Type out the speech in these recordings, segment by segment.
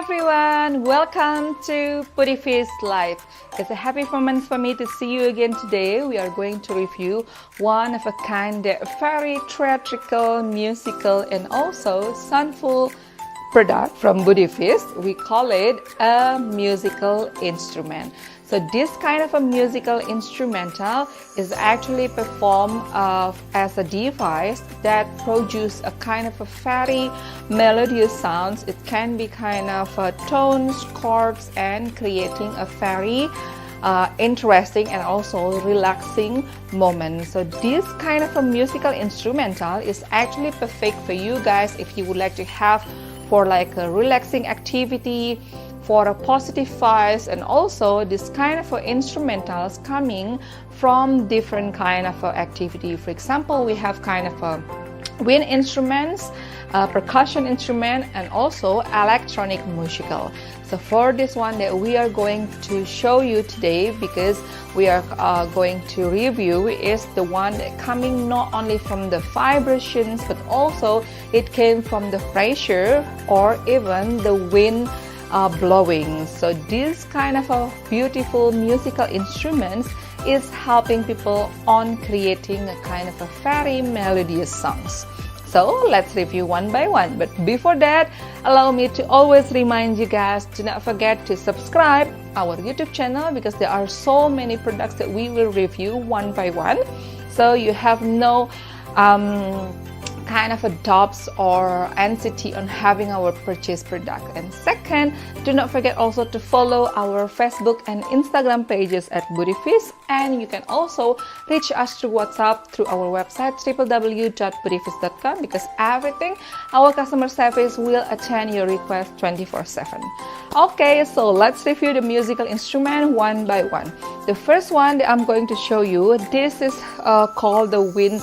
everyone, welcome to Budivis Live. It's a happy moment for me to see you again today. We are going to review one of a kind, very theatrical, musical and also soundful product from Budivis. We call it a musical instrument. So this kind of a musical instrumental is actually performed as a device that produces a kind of a very melodious sounds. It can be kind of tones, chords, and creating a very interesting and also relaxing moment. So this kind of a musical instrumental is actually perfect for you guys if you would like to have for like a relaxing activity, for a positive vibes, and also this kind of instrumentals coming from different kind of activity. For example, we have kind of wind instruments, percussion instrument, and also electronic musical. So for this one that we are going to show you today, because we are going to review, is the one that coming not only from the vibrations but also it came from the pressure or even the wind blowing. So this kind of a beautiful musical instruments is helping people on creating a kind of a very melodious songs. So let's review one by one. But before that, allow me to always remind you guys, do not forget to subscribe our YouTube channel, because there are so many products that we will review one by one. So you have no kind of a doubts or anxiety on having our purchase product. And second, do not forget also to follow our Facebook and Instagram pages at Budivis, and you can also reach us through WhatsApp through our website www.budivis.com, because everything our customer service will attend your request 24/7. Okay, so let's review the musical instrument one by one. The first one that I'm going to show you, this is called the wind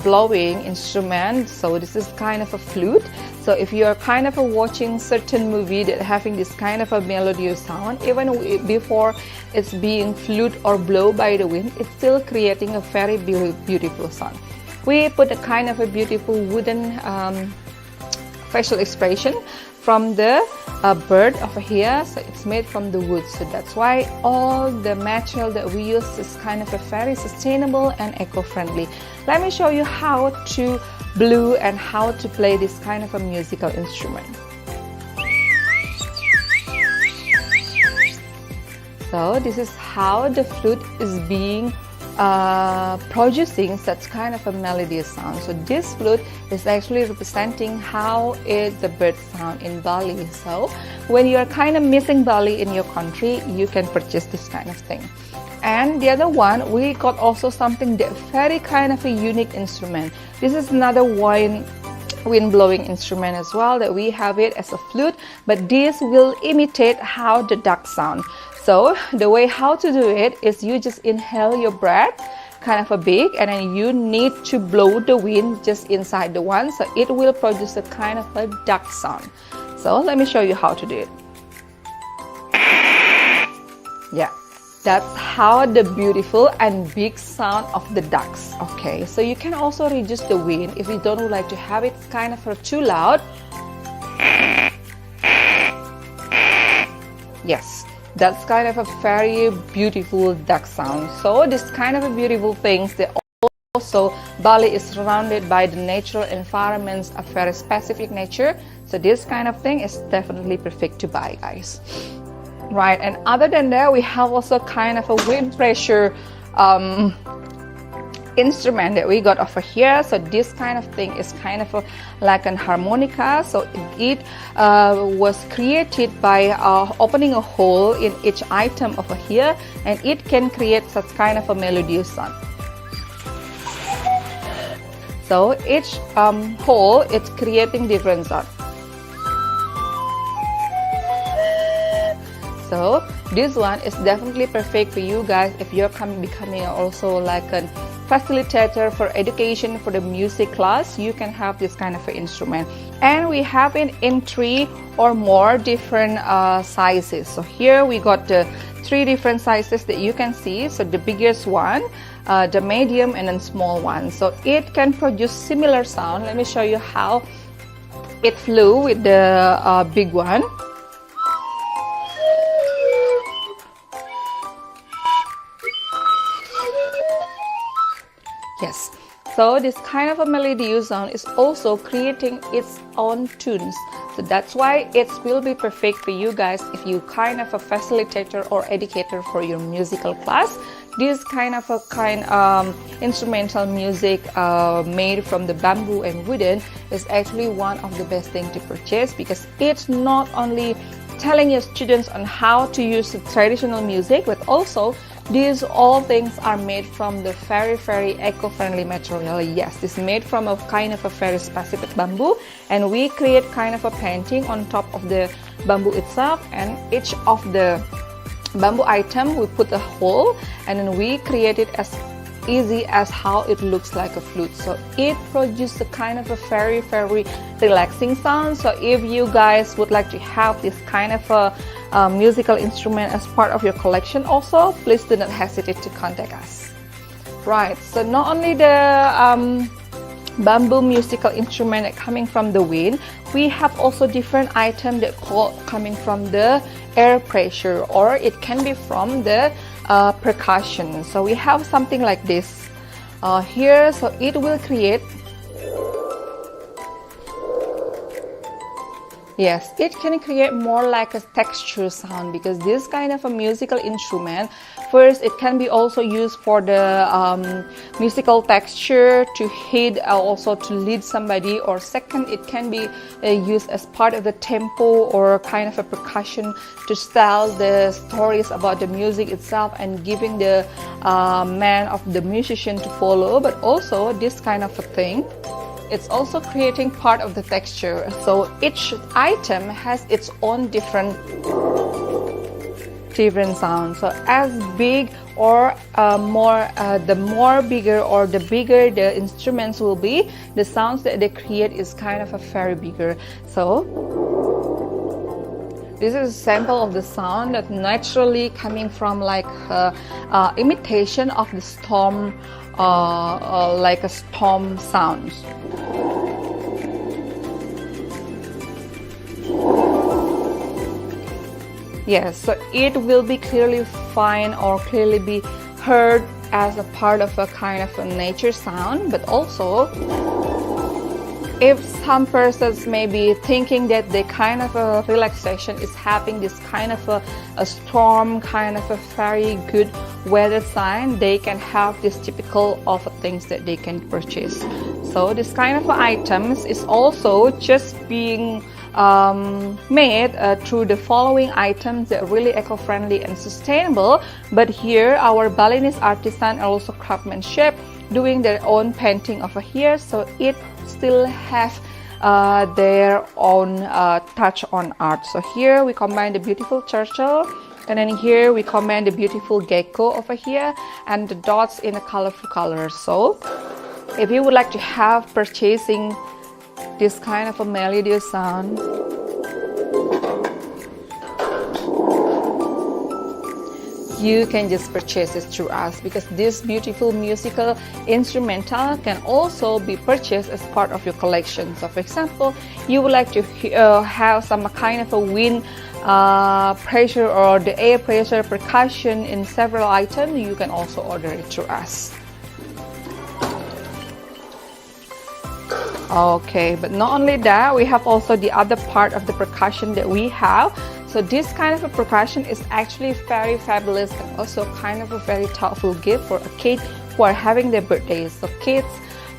blowing instrument. So this is kind of a flute. So if you are kind of watching certain movie that having this kind of a melodious sound, even before it's being flute or blow by the wind, it's still creating a very beautiful sound. We put a kind of a beautiful wooden facial expression from the bird over here. So it's made from the wood, so that's why all the material that we use is kind of a very sustainable and eco-friendly. Let me show you how to blow and how to play this kind of a musical instrument. So this is how the flute is being producing such kind of a melodious sound. So this flute is actually representing how the bird sound in Bali. So when you are kind of missing Bali in your country, you can purchase this kind of thing. And the other one, we got also something that very kind of a unique instrument. This is another wind blowing instrument as well, that we have it as a flute, but this will imitate how the duck sound. So the way how to do it is you just inhale your breath kind of a big, and then you need to blow the wind just inside the one, so it will produce a kind of a duck sound. So let me show you how to do it. Yeah, that's how the beautiful and big sound of the ducks. Okay, so you can also reduce the wind if you don't like to have it kind of too loud. Yes, that's kind of a very beautiful duck sound. So this kind of a beautiful things that also Bali is surrounded by the natural environments of very specific nature. So this kind of thing is definitely perfect to buy, guys. Right, and other than that, we have also kind of a wind pressure instrument that we got over here. So this kind of thing is kind of like an harmonica. So it was created by opening a hole in each item over here, and it can create such kind of a melodious sound. So each hole is creating different sound. So this one is definitely perfect for you guys if you're becoming also like a facilitator for education for the music class. You can have this kind of an instrument, and we have it in 3 or more different sizes. So here we got the 3 different sizes that you can see. So the biggest one, the medium, and then small one. So it can produce similar sound. Let me show you how it flew with the big one. So this kind of a melodious sound is also creating its own tunes. So that's why it will be perfect for you guys if you kind of a facilitator or educator for your musical class. This kind of instrumental music made from the bamboo and wooden is actually one of the best things to purchase, because it's not only telling your students on how to use the traditional music, but also these all things are made from the very eco-friendly material. Yes, this is made from a kind of a very specific bamboo, and we create kind of a painting on top of the bamboo itself, and each of the bamboo item we put a hole, and then we create it as easy as how it looks like a flute. So it produces a kind of a very relaxing sound. So if you guys would like to have this kind of a musical instrument as part of your collection also, please do not hesitate to contact us. Right, so not only the bamboo musical instrument coming from the wind, we have also different items that coming from the air pressure, or it can be from the percussion. So we have something like this here, so it will create, yes, it can create more like a texture sound, because this kind of a musical instrument, first it can be also used for the musical texture to hit, also to lead somebody, or second it can be used as part of the tempo or kind of a percussion to tell the stories about the music itself and giving the man of the musician to follow. But also this kind of a thing, it's also creating part of the texture. So each item has its own different sound. So as big or the more bigger or the bigger the instruments will be, the sounds that they create is kind of a very bigger. So this is a sample of the sound that naturally coming from like imitation of the storm, like a storm sounds. Yes, so it will be clearly fine or clearly be heard as a part of a kind of a nature sound. But also, if some persons may be thinking that the kind of a relaxation is having this kind of a storm, kind of a very good weather sign, they can have this typical of things that they can purchase. So this kind of items is also just being made through the following items that are really eco-friendly and sustainable. But here our Balinese artisan and also craftsmanship doing their own painting over here, so it still have their own touch on art. So here we combine the beautiful turtle, and then here we combine the beautiful gecko over here and the dots in a colorful color. So if you would like to have purchasing this kind of a melodious sound, you can just purchase it through us, because this beautiful musical instrumental can also be purchased as part of your collection. So for example, you would like to have some kind of a wind pressure or the air pressure percussion in several items, you can also order it through us. Okay, but not only that, we have also the other part of the percussion that we have. So this kind of a percussion is actually very fabulous and also kind of a very thoughtful gift for a kid who are having their birthdays. So kids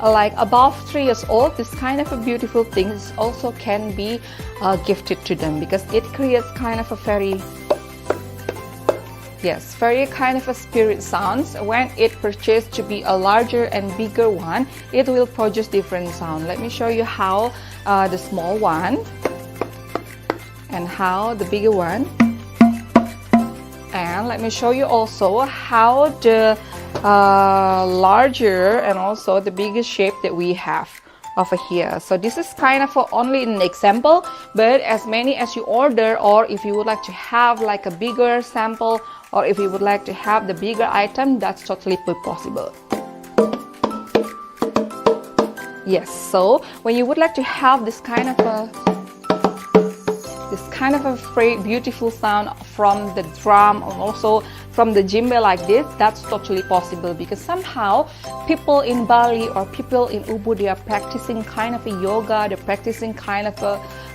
like above 3 years old, this kind of a beautiful things also can be gifted to them, because it creates kind of a very kind of a spirit sounds. When it purchased to be a larger and bigger one, it will produce different sound. Let me show you how the small one and how the bigger one, and let me show you also how the larger and also the bigger shape that we have over here. So this is kind of only an example, but as many as you order, or if you would like to have like a bigger sample, or if you would like to have the bigger item, that's totally possible. Yes, so when you would like to have this kind of a very beautiful sound from the drum and also from the djembe like this, that's totally possible, because somehow people in Bali or people in Ubud, they are practicing kind of a yoga, they're practicing kind of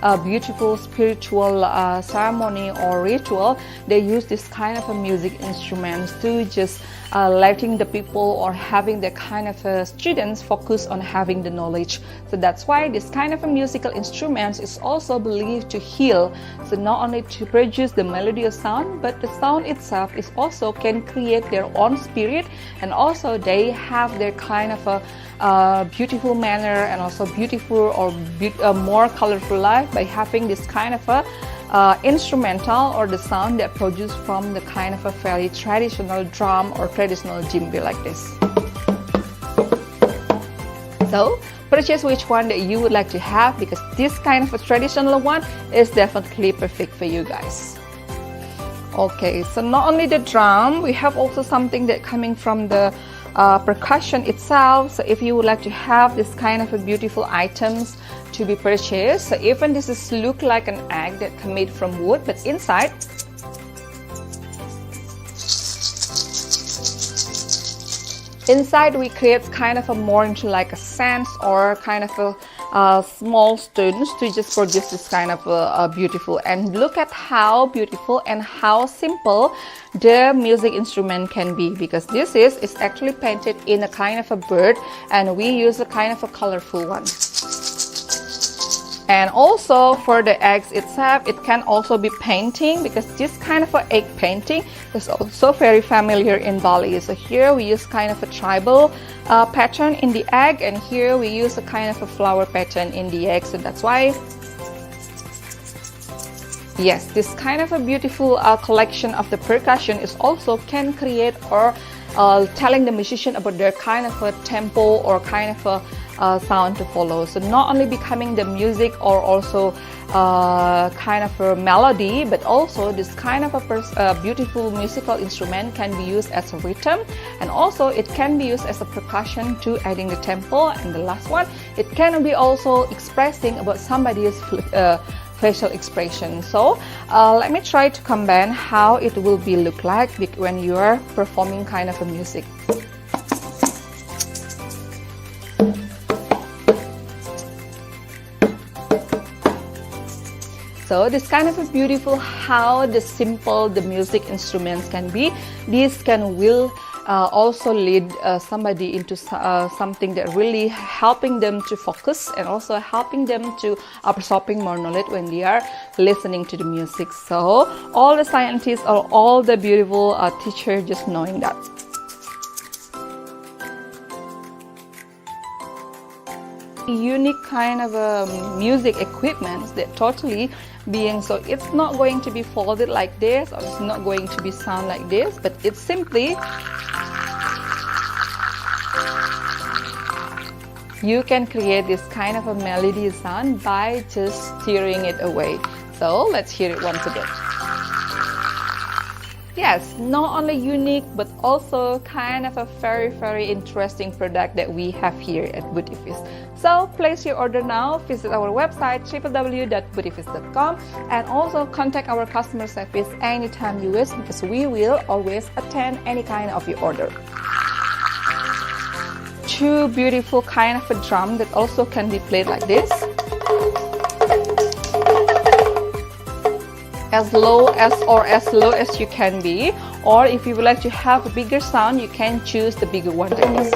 a beautiful spiritual ceremony or ritual. They use this kind of a music instruments to just letting the people or having the kind of students focus on having the knowledge. So that's why this kind of a musical instruments is also believed to heal. So not only to produce the melodious sound, but the sound itself is also can create their own spirit, and also they have their kind of a beautiful manner and also beautiful or more colorful life by having this kind of a instrumental or the sound that produced from the kind of a very traditional drum or traditional djembe like this. So purchase which one that you would like to have, because this kind of a traditional one is definitely perfect for you guys. Okay, so not only the drum, we have also something that coming from the percussion itself. So if you would like to have this kind of a beautiful items to be purchased, so even this is look like an egg that made from wood, but inside we create kind of a more into like a sense or kind of a small stones to just produce this kind of a beautiful. And look at how beautiful and how simple the music instrument can be, because this is actually painted in a kind of a bird, and we use a kind of a colorful one. And also for the eggs itself, it can also be painting, because this kind of a egg painting is also very familiar in Bali. So here we use kind of a tribal pattern in the egg, and here we use a kind of a flower pattern in the egg. So that's why, yes, this kind of a beautiful collection of the percussion is also can create or telling the musician about their kind of a tempo or kind of a sound to follow. So not only becoming the music or also kind of a melody, but also this kind of a beautiful musical instrument can be used as a rhythm, and also it can be used as a percussion to adding the tempo. And the last one, it can be also expressing about somebody's facial expression. So let me try to combine how it will be look like when you are performing kind of a music. So this kind of a beautiful how the simple the music instruments can be. This will also lead somebody into something that really helping them to focus, and also helping them to absorbing more knowledge when they are listening to the music. So all the scientists or all the beautiful teachers just knowing that. Unique kind of music equipment that totally being, so it's not going to be folded like this, or it's not going to be sound like this, but it's simply you can create this kind of a melody sound by just steering it away. So let's hear it once again. Yes, not only unique, but also kind of a very interesting product that we have here at Budivis. So place your order now, visit our website www.budivis.com, and also contact our customer service anytime you wish, because we will always attend any kind of your order. Two beautiful kind of a drum that also can be played like this. As low as you can be, or if you would like to have a bigger sound, you can choose the bigger one like this.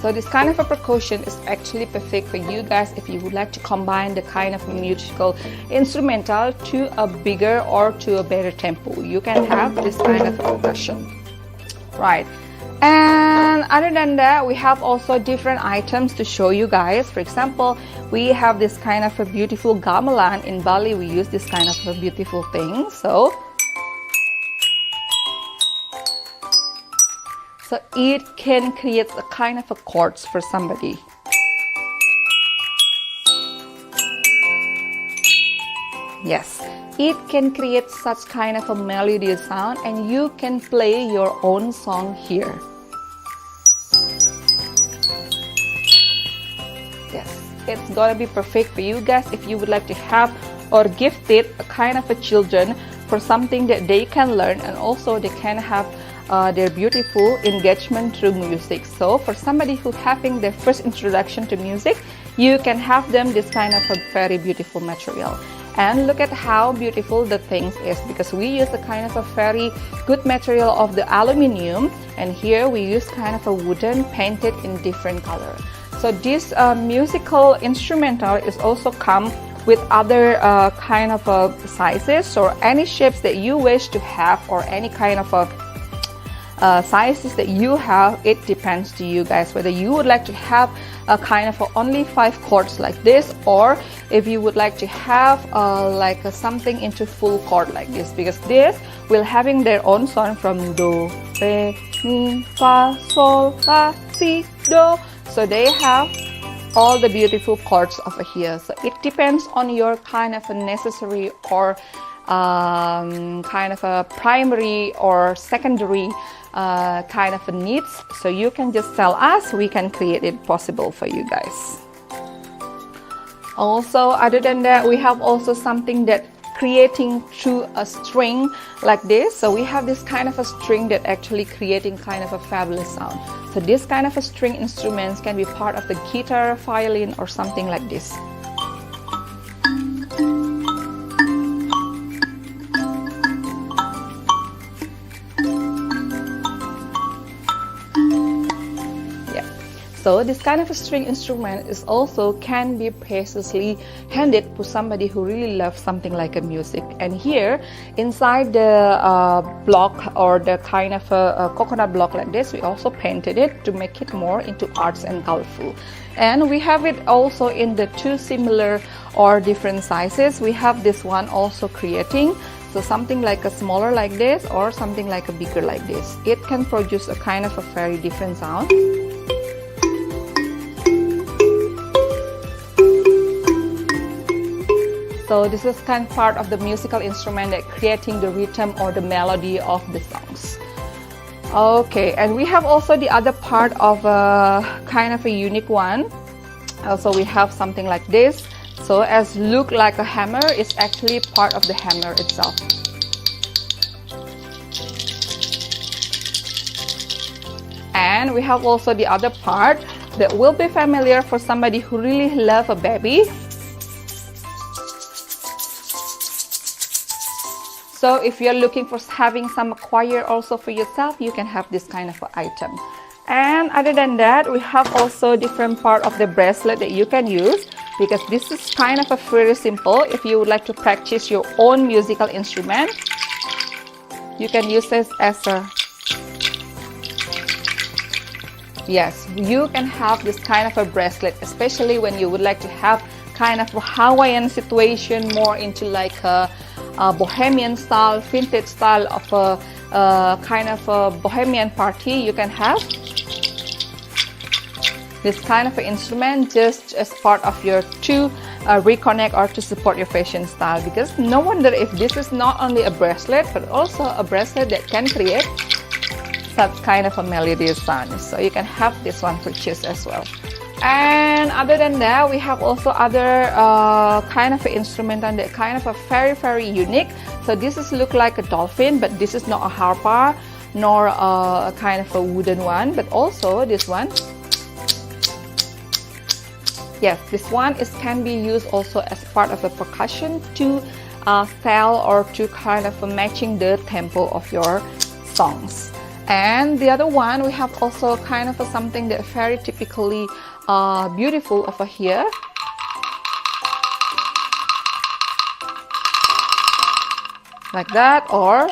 So this kind of a percussion is actually perfect for you guys if you would like to combine the kind of musical instrumental to a bigger or to a better tempo. You can have this kind of percussion, right? And other than that, we have also different items to show you guys. For example, we have this kind of a beautiful gamelan. In Bali, we use this kind of a beautiful thing. So it can create a kind of a chords for somebody. Yes, it can create such kind of a melodious sound, and you can play your own song here. Yes, it's gonna be perfect for you guys if you would like to have or gift it a kind of a children for something that they can learn, and also they can have their beautiful engagement through music. So for somebody who having their first introduction to music, you can have them this kind of a very beautiful material. And look at how beautiful the things is, because we use a kind of a very good material of the aluminium, and here we use kind of a wooden painted in different color. So this musical instrumental is also come with other kind of sizes or any shapes that you wish to have, or any kind of sizes that you have. It depends to you guys whether you would like to have a kind of only 5 chords like this, or if you would like to have like something into full chord like this, because this will having their own sound from do, re, mi, fa, sol, la, si, do. So they have all the beautiful chords over here. So it depends on your kind of a necessary or kind of a primary or secondary kind of a needs. So you can just tell us, we can create it possible for you guys. Also, other than that, we have also something that creating through a string like this. So we have this kind of a string that actually creating kind of a fabulous sound. So this kind of a string instruments can be part of the guitar, violin, or something like this. So this kind of a string instrument is also can be preciously handed to somebody who really loves something like a music. And here inside the block, or the kind of a coconut block like this, we also painted it to make it more into arts and colorful. And we have it also in the 2 similar or different sizes. We have this one also creating, so something like a smaller like this, or something like a bigger like this. It can produce a kind of a very different sound. So this is kind of part of the musical instrument that creating the rhythm or the melody of the songs. Okay, and we have also the other part of a kind of a unique one. Also we have something like this. So as look like a hammer, it's actually part of the hammer itself. And we have also the other part that will be familiar for somebody who really love a baby. So if you're looking for having some choir also for yourself, you can have this kind of item. And other than that, we have also different part of the bracelet that you can use, because this is kind of a very simple. If you would like to practice your own musical instrument, you can use this as a, yes, you can have this kind of a bracelet, especially when you would like to have kind of a Hawaiian situation, more into like a bohemian style, vintage style of a kind of a bohemian party. You can have this kind of an instrument just as part of your to reconnect or to support your fashion style, because no wonder if this is not only a bracelet but also a bracelet that can create such kind of a melodious sound. So you can have this one purchased as well. And other than that, we have also other kind of instrument and that kind of a very unique. So this is look like a dolphin, but this is not a harpa nor a kind of a wooden one, but also this one. Yes, this one is can be used also as part of a percussion to style or to kind of matching the tempo of your songs. And the other one, we have also kind of something that very typically beautiful over here. Like that, or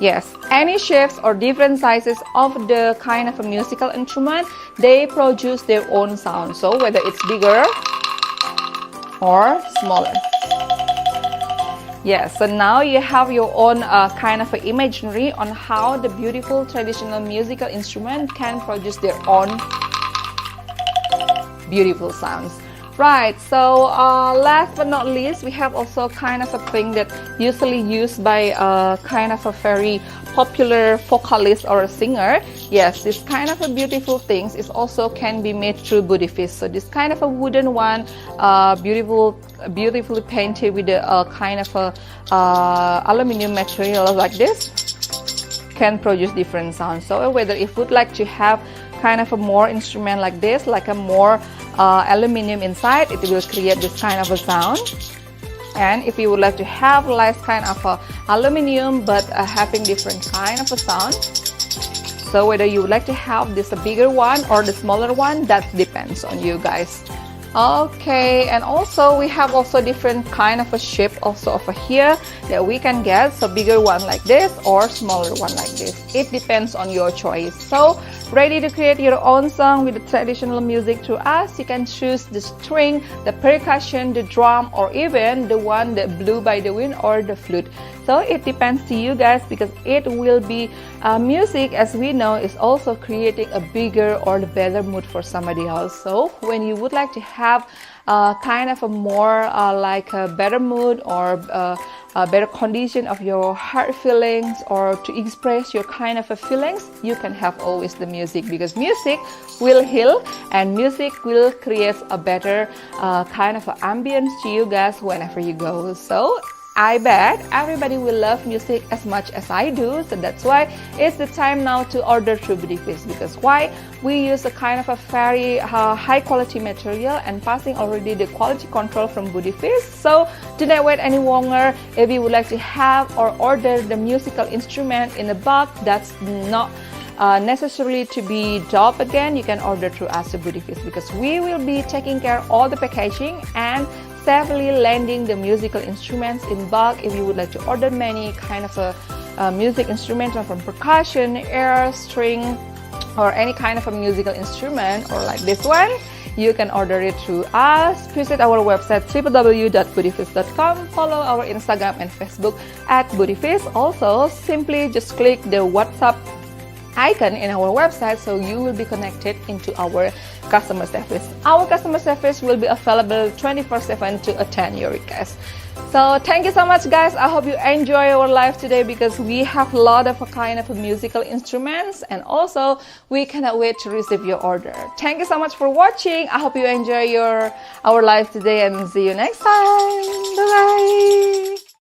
yes, any shapes or different sizes of the kind of a musical instrument, they produce their own sound. So whether it's bigger or smaller. Yes, so now you have your own kind of imaginary on how the beautiful traditional musical instrument can produce their own beautiful sounds. Right, so last but not least, we have also kind of a thing that usually used by kind of a very popular vocalist or a singer. Yes, this kind of a beautiful things is also can be made through Budivis. So this kind of a wooden one, beautifully painted with a kind of a aluminum material like this, can produce different sounds. So whether if you'd like to have kind of a more instrument like this, like a more aluminum inside, it will create this kind of a sound. And if you would like to have less kind of a aluminum but having different kind of a sound, so whether you would like to have this a bigger one or the smaller one, that depends on you guys. Okay, and also we have also different kind of a shape also over here that we can get, so bigger one like this or smaller one like this. It depends on your choice. So ready to create your own song with the traditional music through us? You can choose the string, the percussion, the drum, or even the one that blew by the wind or the flute. So it depends to you guys, because it will be music, as we know, is also creating a bigger or the better mood for somebody else. So when you would like to have kind of a more like a better mood or a better condition of your heart feelings, or to express your kind of a feelings, you can have always the music, because music will heal and music will create a better kind of ambience to you guys whenever you go. So I bet everybody will love music as much as I do, so that's why it's the time now to order through Budivis. Because why? We use a kind of a very high quality material and passing already the quality control from Budivis. So do not wait any longer. If you would like to have or order the musical instrument in a bulk, that's not necessarily to be dubbed again, you can order through us to Budivis, because we will be taking care of all the packaging and safely landing the musical instruments in bulk. If you would like to order many kind of a music instruments from percussion, air, string, or any kind of a musical instrument, or like this one, you can order it through us. Visit our website www.budivis.com. Follow our Instagram and Facebook at Budivis. Also, simply just click the WhatsApp icon in our website, so you will be connected into our customer service. Our customer service will be available 24/7 to attend your request. So thank you so much, guys. I hope you enjoy our live today, because we have a lot of kind of musical instruments, and also we cannot wait to receive your order. Thank you so much for watching. I hope you enjoy our live today, and see you next time. Bye bye.